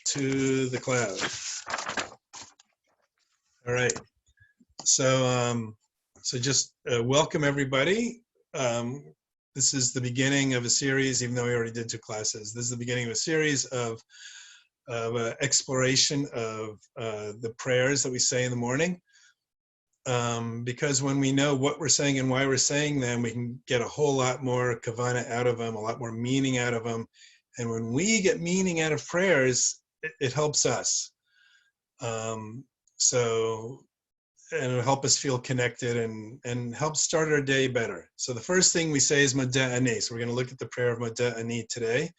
to the cloud. All right. So just welcome everybody. This is the beginning of a series, even though we already did 2 classes. This is the beginning of a series of exploration of the prayers that we say in the morning. Because when we know what we're saying and why we're saying them, we can get a whole lot more kavanah out of them, a lot more meaning out of them. And when we get meaning out of prayers, it helps us. And it'll help us feel connected and help start our day better. So the first thing we say is Modeh Ani. So we're going to look at the prayer of Modeh Ani today.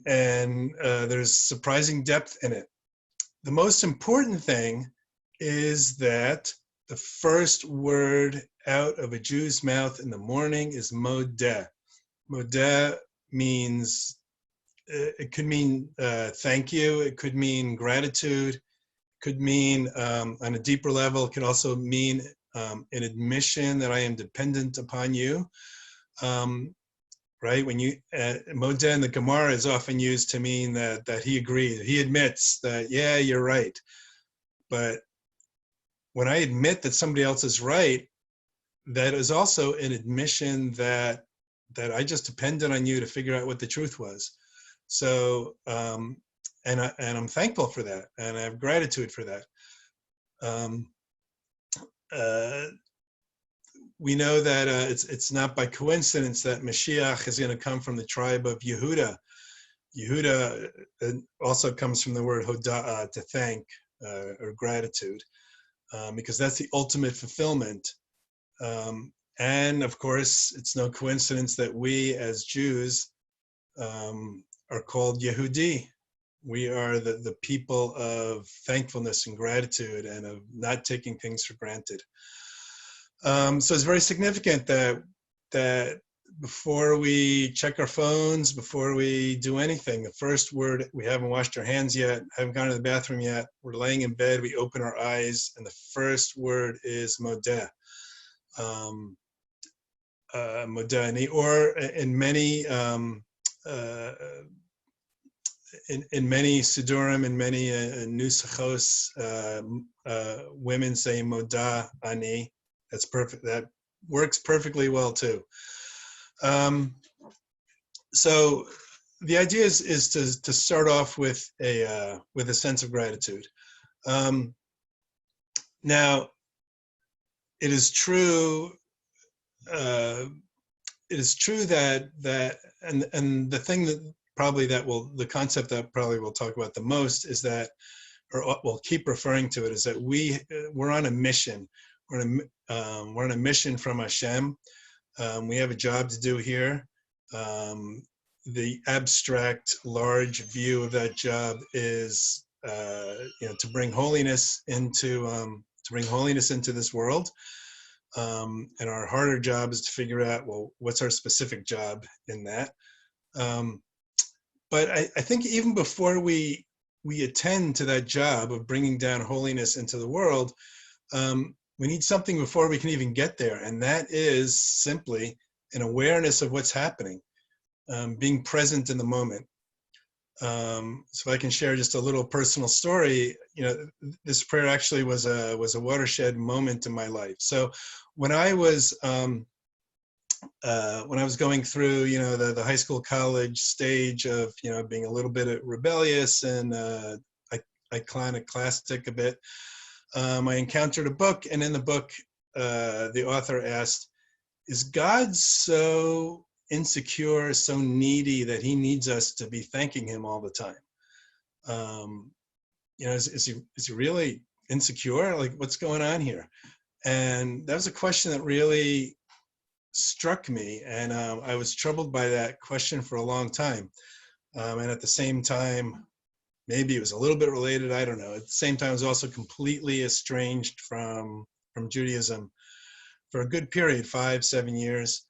There's surprising depth in it. The most important thing is that the first word out of a Jew's mouth in the morning is Modeh. Modeh means, it could mean thank you, it could mean gratitude, could mean on a deeper level, it could also mean an admission that I am dependent upon you. Right? When you, Modeh in the Gemara is often used to mean that he agrees, he admits that, yeah, you're right. But when I admit that somebody else is right, that is also an admission that I just depended on you to figure out what the truth was. So, and I'm thankful for that, and I have gratitude for that. We know that it's not by coincidence that Mashiach is going to come from the tribe of Yehuda. Yehuda also comes from the word hoda'ah, to thank or gratitude, because that's the ultimate fulfillment. And of course, it's no coincidence that we as Jews are called Yehudi. We are the people of thankfulness and gratitude and of not taking things for granted. So it's very significant that before we check our phones, before we do anything, the first word, we haven't washed our hands yet, haven't gone to the bathroom yet, we're laying in bed, we open our eyes, and the first word is Modeh. Modeh Ani, or in many in many Sidurim, in many Nusachos, women say Modeh Ani. That's perfect. That works perfectly well too. So the idea is to start off with a sense of gratitude. Now, it is true. It is true that and the thing that probably the concept that probably we'll talk about the most is that, or we'll keep referring to it, is that we're on a mission. We're on a mission from Hashem. We have a job to do here. The abstract, large view of that job is, to bring holiness into this world. And our harder job is to figure out, well, what's our specific job in that? But I think even before we attend to that job of bringing down holiness into the world, we need something before we can even get there, and that is simply an awareness of what's happening, being present in the moment. So I can share just a little personal story. This prayer actually was a watershed moment in my life. So when I was going through, the high school, college stage of, being a little bit rebellious and iconoclastic a bit, I encountered a book, and in the book, the author asked, is God so insecure, so needy that he needs us to be thanking him all the time? Is he really insecure? Like, what's going on here? And that was a question that really struck me, and I was troubled by that question for a long time. And at the same time, maybe it was a little bit related, I don't know. At the same time, I was also completely estranged from Judaism for a good period, 5-7 years.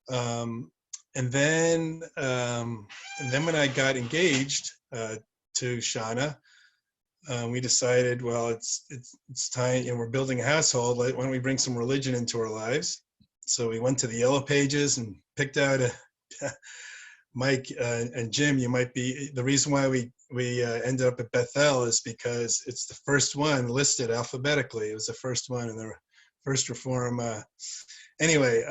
And then when I got engaged to Shauna, we decided, well, it's time, we're building a household. Why don't we bring some religion into our lives? So we went to the Yellow Pages and picked out Mike and Jim, you might be, the reason why we ended up at Bethel is because it's the first one listed alphabetically. It was the first one in the first Reform. Anyway,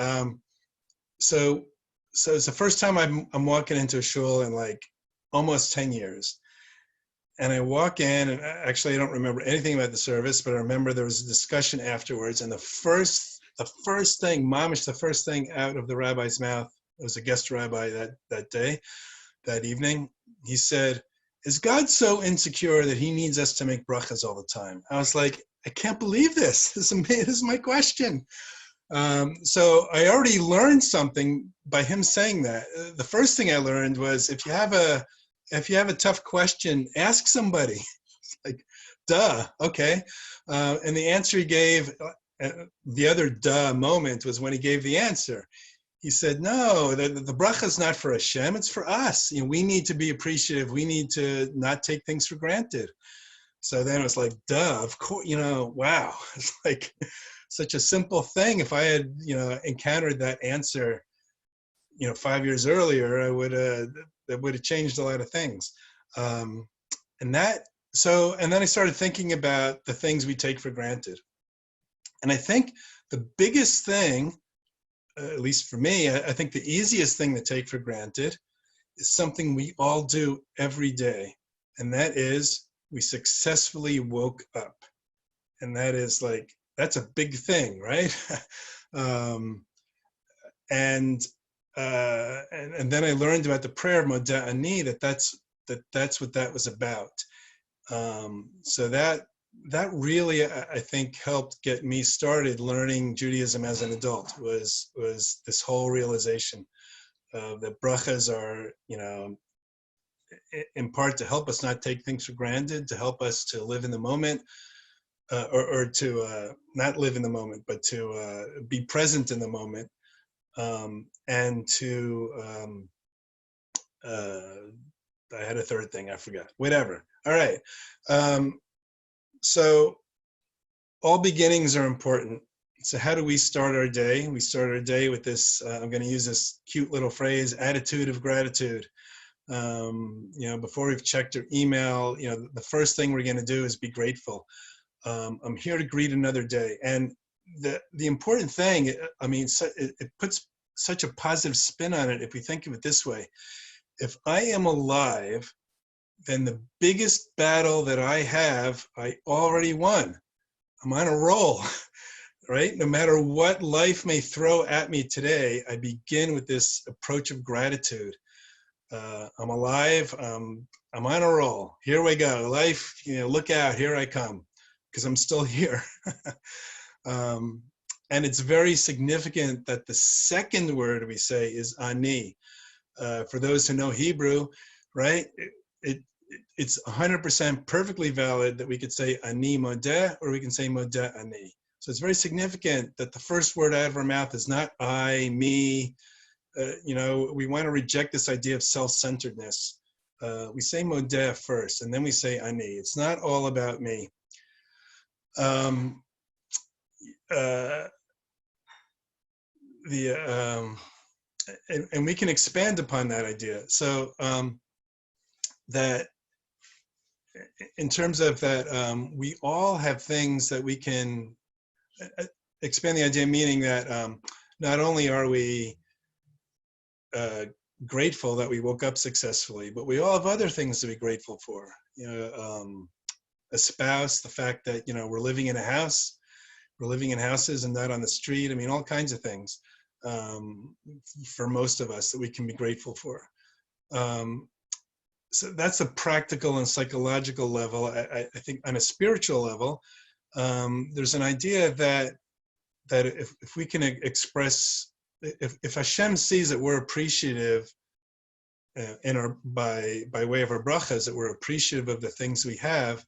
so it's the first time I'm walking into a shul in like almost 10 years. And I walk in, and actually I don't remember anything about the service, but I remember there was a discussion afterwards, and the first thing, mamish, the first thing out of the rabbi's mouth, it was a guest rabbi that day, that evening, he said, "Is God so insecure that he needs us to make brachas all the time?" I was like, I can't believe this. This is my question. So I already learned something by him saying that. The first thing I learned was if you have a tough question, ask somebody. It's like, duh, okay. And the answer he gave, the other duh moment was when he gave the answer. He said, no, the bracha is not for Hashem, it's for us. You know, we need to be appreciative. We need to not take things for granted. So then it was like, duh, of course, you know, wow. It's like such a simple thing. If I had, you know, encountered that answer, you know, 5 years earlier, I would that would have changed a lot of things. And then I started thinking about the things we take for granted. And I think the biggest thing, at least for me, I think the easiest thing to take for granted is something we all do every day. And that is we successfully woke up. And that is like, that's a big thing, right? And then I learned about the prayer Modeh Ani, that's what that was about. So that really, I think, helped get me started learning Judaism as an adult, was this whole realization that brachas are, you know, in part to help us not take things for granted, to help us to live in the moment, or to not live in the moment, but to be present in the moment, and to, I had a third thing, I forgot, whatever. All right. So all beginnings are important. So how do we start our day? We start our day with this, I'm going to use this cute little phrase, attitude of gratitude. You know, before we've checked our email, you know, the first thing we're going to do is be grateful. I'm here to greet another day. And the important thing, I mean, it puts such a positive spin on it if we think of it this way. If I am alive, then the biggest battle that I have, I already won. I'm on a roll, right? No matter what life may throw at me today, I begin with this approach of gratitude. I'm alive, I'm on a roll. Here we go. Life, you know, look out, here I come, because I'm still here. And it's very significant that the second word we say is ani. For those who know Hebrew, right? It's 100% perfectly valid that we could say ani modeh, or we can say modeh ani. So it's very significant that the first word out of our mouth is not I, me. You know, we want to reject this idea of self-centeredness. We say modeh first, and then we say ani. It's not all about me. And we can expand upon that idea. So that in terms of that, we all have things that we can expand the idea, meaning that not only are we grateful that we woke up successfully, but we all have other things to be grateful for. You know, a spouse, the fact that, you know, we're living in a house, we're living in houses and not on the street. I mean, all kinds of things for most of us that we can be grateful for. So that's a practical and psychological level. I think on a spiritual level, there's an idea that if we can express, if Hashem sees that we're appreciative in our by way of our brachas, that we're appreciative of the things we have,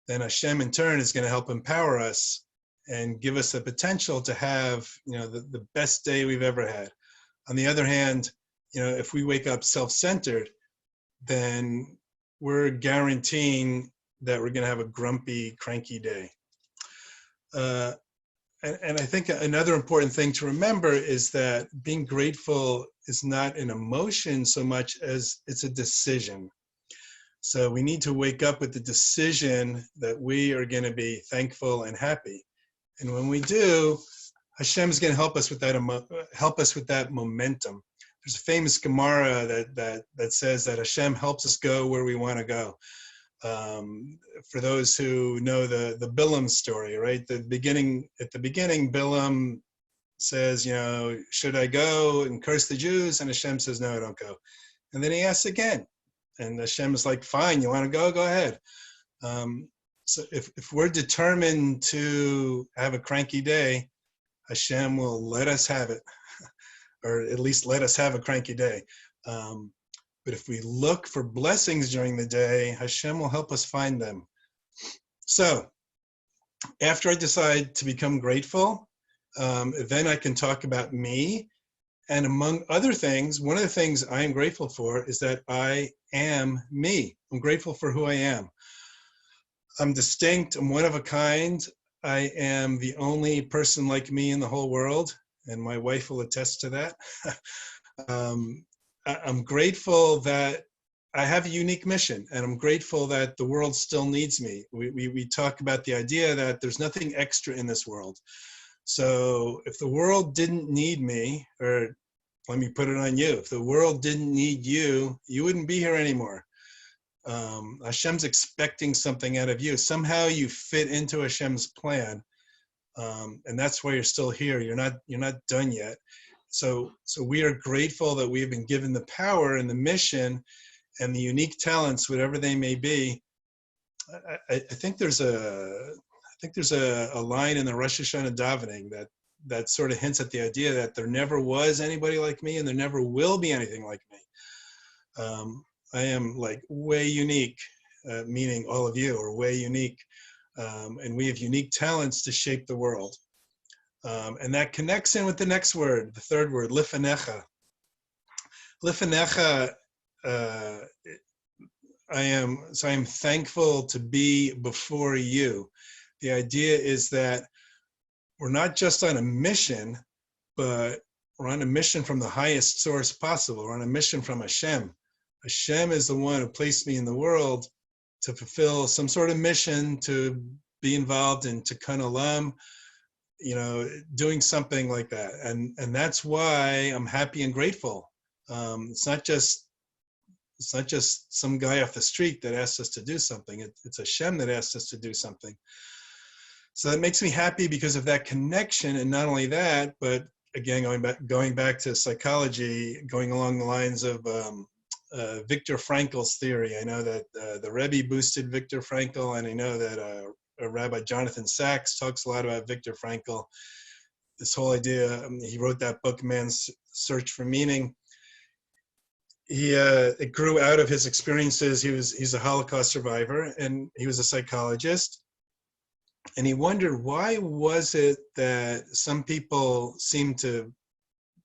then Hashem in turn is going to help empower us and give us the potential to have, you know, the best day we've ever had. On the other hand, you know, if we wake up self-centered, then we're guaranteeing that we're going to have a grumpy, cranky day. and I think another important thing to remember is that being grateful is not an emotion so much as it's a decision. So we need to wake up with the decision that we are going to be thankful and happy. And when we do, Hashem is going to help us with that momentum. There's a famous Gemara that says that Hashem helps us go where we want to go. For those who know the Bilam story, right? At the beginning, Bilam says, should I go and curse the Jews? And Hashem says, no, don't go. And then he asks again. And Hashem is like, fine, you want to go? Go ahead. So if we're determined to have a cranky day, Hashem will let us have it, or at least let us have a cranky day. But if we look for blessings during the day, Hashem will help us find them. So after I decide to become grateful, then I can talk about me. And among other things, one of the things I am grateful for is that I am me. I'm grateful for who I am. I'm distinct. I'm one of a kind. I am the only person like me in the whole world, and my wife will attest to that. I'm grateful that I have a unique mission, and I'm grateful that the world still needs me. We talk about the idea that there's nothing extra in this world. So if the world didn't need me, or let me put it on you, if the world didn't need you, you wouldn't be here anymore. Hashem's expecting something out of you. Somehow you fit into Hashem's plan, and that's why you're still here. You're not done yet. So we are grateful that we have been given the power and the mission and the unique talents, whatever they may be. I think there's a line in the Rosh Hashanah davening that sort of hints at the idea that there never was anybody like me and there never will be anything like me. I am like way unique, meaning all of you are way unique, and we have unique talents to shape the world. And that connects in with the next word, the third word, lifanecha. Lifanecha, I am thankful to be before you. The idea is that we're not just on a mission, but we're on a mission from the highest source possible. We're on a mission from Hashem. Hashem is the one who placed me in the world to fulfill some sort of mission, to be involved in Tikkun Olam, doing something like that. And that's why I'm happy and grateful. It's not just some guy off the street that asked us to do something. It's Hashem that asked us to do something. So that makes me happy because of that connection. And not only that, but again, going back to psychology, going along the lines of Viktor Frankl's theory. I know that the Rebbe boosted Viktor Frankl, and I know that Rabbi Jonathan Sachs talks a lot about Viktor Frankl. This whole idea, he wrote that book, Man's Search for Meaning. It grew out of his experiences. He's a Holocaust survivor, and he was a psychologist. And he wondered, why was it that some people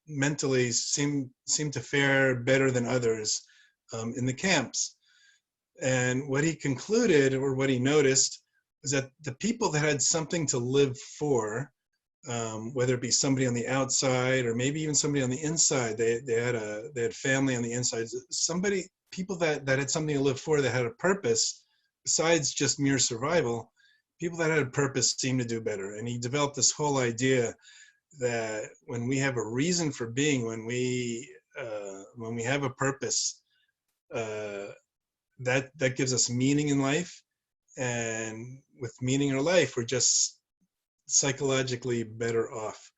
mentally seem to fare better than others in the camps? And what he concluded, or what he noticed, was that the people that had something to live for, whether it be somebody on the outside or maybe even somebody on the inside, they had family on the inside, people that had something to live for, that had a purpose besides just mere survival. People that had a purpose seem to do better. And he developed this whole idea that when we have a reason for being, when we have a purpose, that gives us meaning in life. And with meaning in our life, we're just psychologically better off.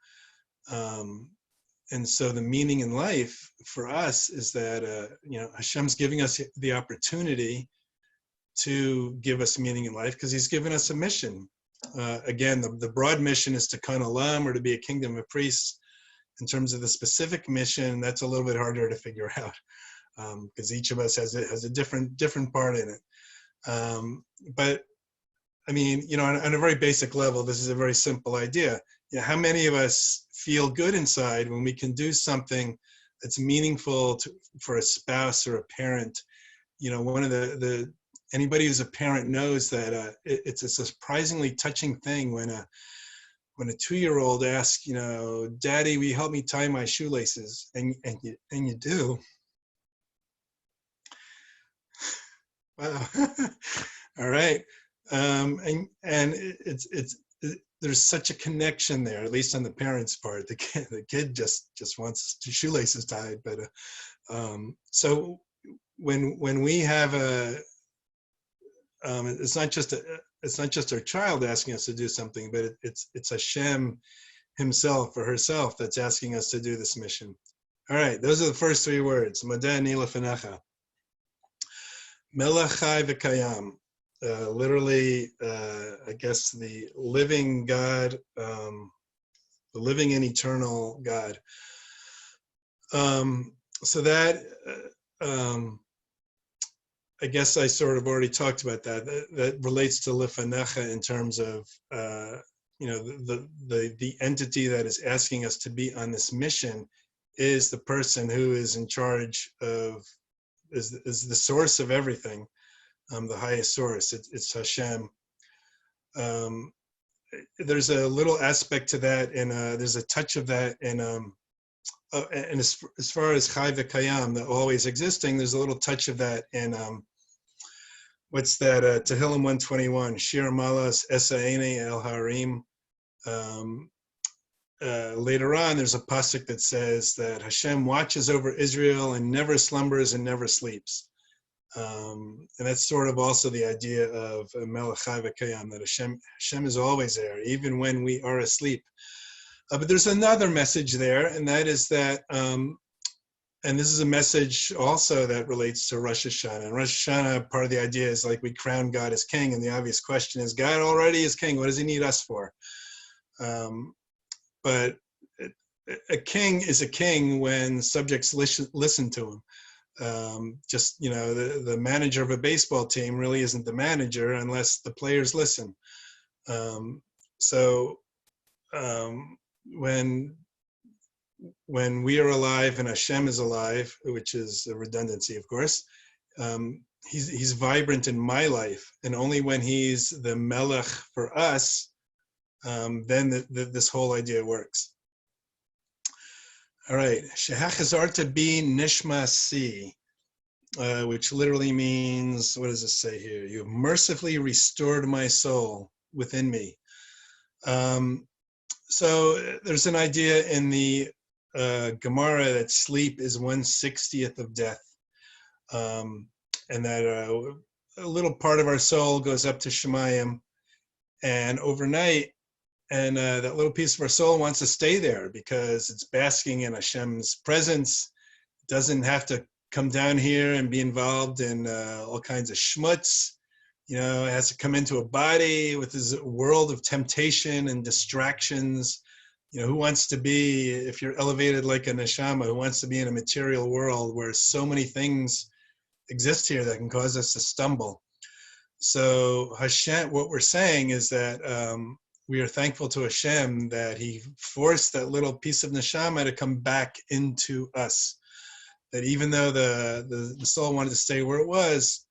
And so the meaning in life for us is that, Hashem's giving us the opportunity to give us meaning in life because he's given us a mission. Again, the broad mission is to Tikkun Olam, or to be a kingdom of priests. In terms of the specific mission, that's a little bit harder to figure out because each of us has a different part in it. But I mean, on a very basic level, this is a very simple idea. How many of us feel good inside when we can do something that's meaningful for a spouse or a parent? One of anybody who's a parent knows that it's a surprisingly touching thing when when a 2-year-old asks, Daddy, will you help me tie my shoelaces? And you do. Wow. All right. There's such a connection there, at least on the parents' part. The kid just wants his shoelaces tied. But so when we have it's not just our child asking us to do something, but it's Hashem himself or herself that's asking us to do this mission. All right, those are the first 3 words. Modeh Ani lefanecha. Melech Chai v'Kayam. Literally, I guess the living God, the living and eternal God. So that, I guess I sort of already talked about that. That relates to lefanecha in terms of, the entity that is asking us to be on this mission is the person who is in charge of, is the source of everything. The highest source, it's Hashem. There's a little aspect to that, and there's a touch of that in, and as far as Chai v'Kayam, the always existing, there's a little touch of that in, what's that, Tehillim 121, Shir Malas Esaene El Harim. Later on, there's a pasuk that says that Hashem watches over Israel and never slumbers and never sleeps. And that's sort of also the idea of Melech Chai v'Kayam, that Hashem is always there, even when we are asleep. But there's another message there, and that is that, and this is a message also that relates to Rosh Hashanah. And Rosh Hashanah, part of the idea is like we crown God as king, and the obvious question is, God already is king, what does he need us for? But a king is a king when subjects listen to him. The manager of a baseball team really isn't the manager unless the players listen. When we are alive and Hashem is alive, which is a redundancy, of course, he's vibrant in my life, and only when he's the melech for us, then this whole idea works. All right, Shehachazarta bi nishma si, which literally means, what does it say here? You have mercifully restored my soul within me. So there's an idea in the Gemara that sleep is 1/60th of death, and that a little part of our soul goes up to Shemayim, and overnight, and that little piece of our soul wants to stay there because it's basking in Hashem's presence. It doesn't have to come down here and be involved in all kinds of schmutz. It has to come into a body with this world of temptation and distractions. Who wants to be, if you're elevated like a neshama, who wants to be in a material world where so many things exist here that can cause us to stumble? So Hashem, what we're saying is that we are thankful to Hashem that he forced that little piece of neshama to come back into us. That even though the soul wanted to stay where it was,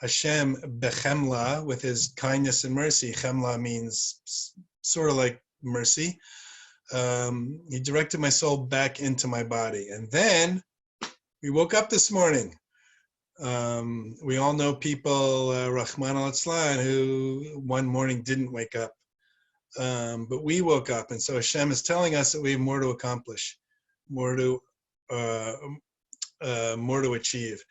Hashem bechemla, with his kindness and mercy, chemla means sort of like mercy, he directed my soul back into my body. And then we woke up this morning. We all know people, Rahman al-Atzlan, who one morning didn't wake up. But we woke up, and so Hashem is telling us that we have more to accomplish, more to achieve.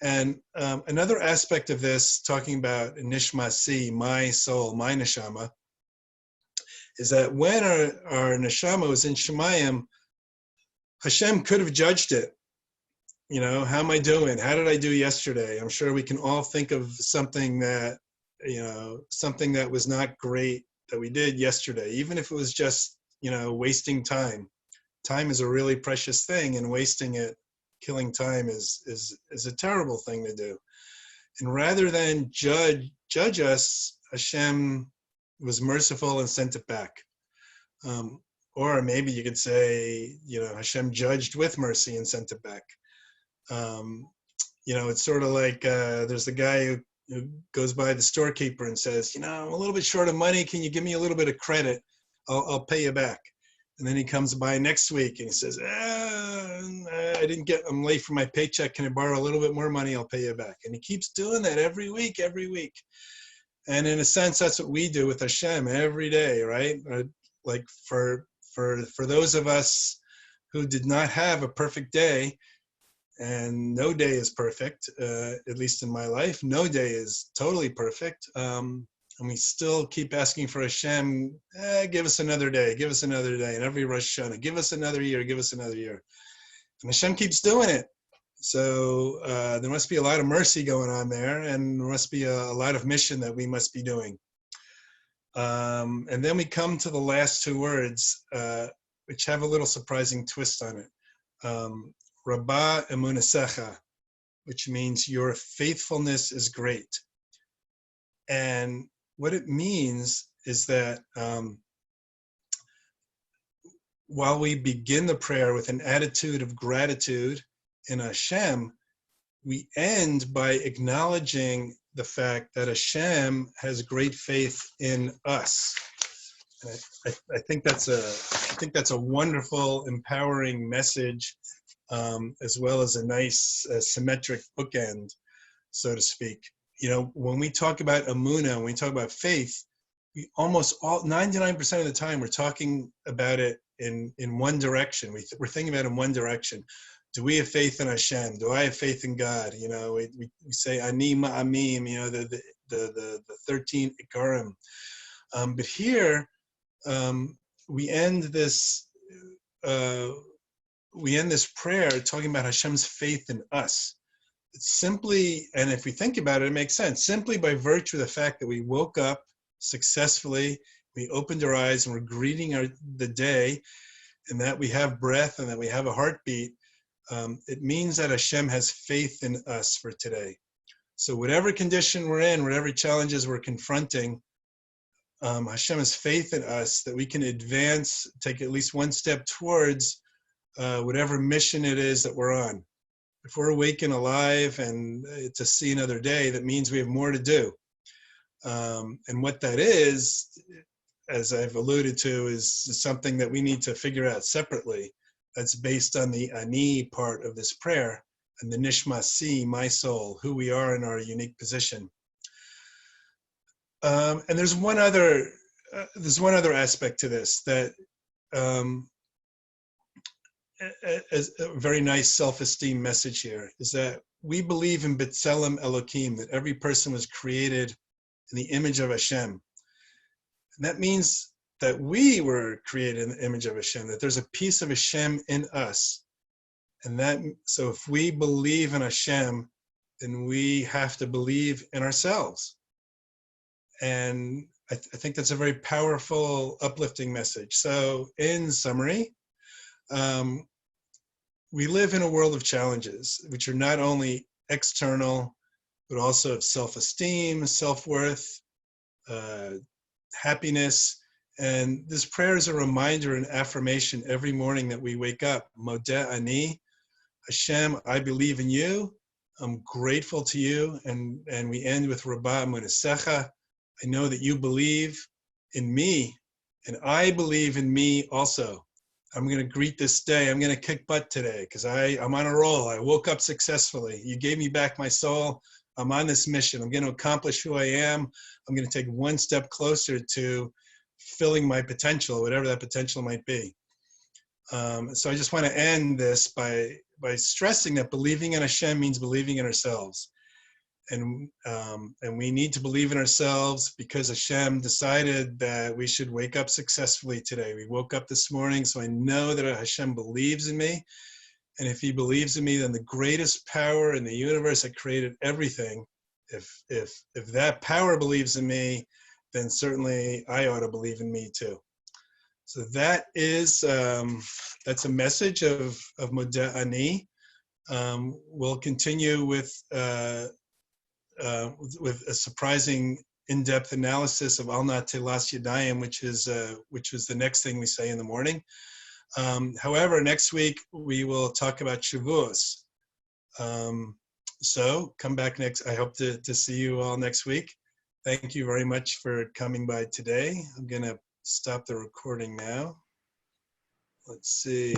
And another aspect of this, talking about nishmasi, my soul, my neshama, is that when our neshama was in Shemayim, Hashem could have judged it. How am I doing? How did I do yesterday? I'm sure we can all think of something that, something that was not great that we did yesterday, even if it was just, wasting time. Time is a really precious thing, and wasting it, killing time is a terrible thing to do. And rather than judge us, Hashem was merciful and sent it back. Or maybe you could say, Hashem judged with mercy and sent it back. It's sort of like there's the guy who goes by the storekeeper and says, I'm a little bit short of money. Can you give me a little bit of credit? I'll pay you back. And then he comes by next week and he says, I'm late for my paycheck. Can I borrow a little bit more money? I'll pay you back. And he keeps doing that every week. And in a sense, that's what we do with Hashem every day, right? Like for those of us who did not have a perfect day, and no day is perfect, at least in my life, no day is totally perfect. And we still keep asking for Hashem, give us another day, give us another day. And every Rosh Hashanah, give us another year, give us another year. And Hashem keeps doing it. So there must be a lot of mercy going on there, and there must be a lot of mission that we must be doing. And then we come to the last two words, which have a little surprising twist on it. Rabbah emunasecha, which means your faithfulness is great. And what it means is that while we begin the prayer with an attitude of gratitude in Hashem, we end by acknowledging the fact that Hashem has great faith in us. And I think that's a wonderful, empowering message, as well as a nice symmetric bookend, so to speak. You know, when we talk about Emunah, when we talk about faith, we almost 99% of the time we're talking about it in one direction. We're thinking about it in one direction. Do we have faith in Hashem? Do I have faith in God? You know, we say Ani Ma'amim, you know, the 13 Ikarim. But here we end this prayer talking about Hashem's faith in us. It's simply, and if we think about it, it makes sense. Simply by virtue of the fact that we woke up successfully, we opened our eyes and we're greeting the day, and that we have breath and that we have a heartbeat, it means that Hashem has faith in us for today. So whatever condition we're in, whatever challenges we're confronting, Hashem has faith in us that we can advance, take at least one step towards whatever mission it is that we're on. If we're awake and alive and to see another day, that means we have more to do. And what that is, as I've alluded to, is something that we need to figure out separately. That's based on the Ani part of this prayer and the Nishma Si, my soul, who we are in our unique position. And there's one other aspect to this that as a very nice self-esteem message here is that we believe in B'Tselem Elokim, that every person was created in the image of Hashem. And that means that we were created in the image of Hashem, that there's a piece of Hashem in us. And so if we believe in Hashem, then we have to believe in ourselves. And I think that's a very powerful, uplifting message. So in summary, we live in a world of challenges, which are not only external, but also of self-esteem, self-worth, happiness. And this prayer is a reminder and affirmation every morning that we wake up. Modeh Ani, Hashem, I believe in you. I'm grateful to you. And we end with Rabbah Emunasecha. I know that you believe in me, and I believe in me also. I'm going to greet this day. I'm going to kick butt today because I'm on a roll. I woke up successfully. You gave me back my soul. I'm on this mission. I'm going to accomplish who I am. I'm going to take one step closer to filling my potential, whatever that potential might be. So I just want to end this by stressing that believing in Hashem means believing in ourselves. And we need to believe in ourselves because Hashem decided that we should wake up successfully today. We woke up this morning, so I know that Hashem believes in me. And if he believes in me, then the greatest power in the universe that created everything, if that power believes in me, then certainly I ought to believe in me too. So that is, that's a message of Modeh Ani. We'll continue with a surprising in-depth analysis of Al Natilas Yadayim, which was the next thing we say in the morning. However, next week we will talk about Shavuos. So come back next. I hope to see you all next week. Thank you very much for coming by today. I'm going to stop the recording now. Let's see.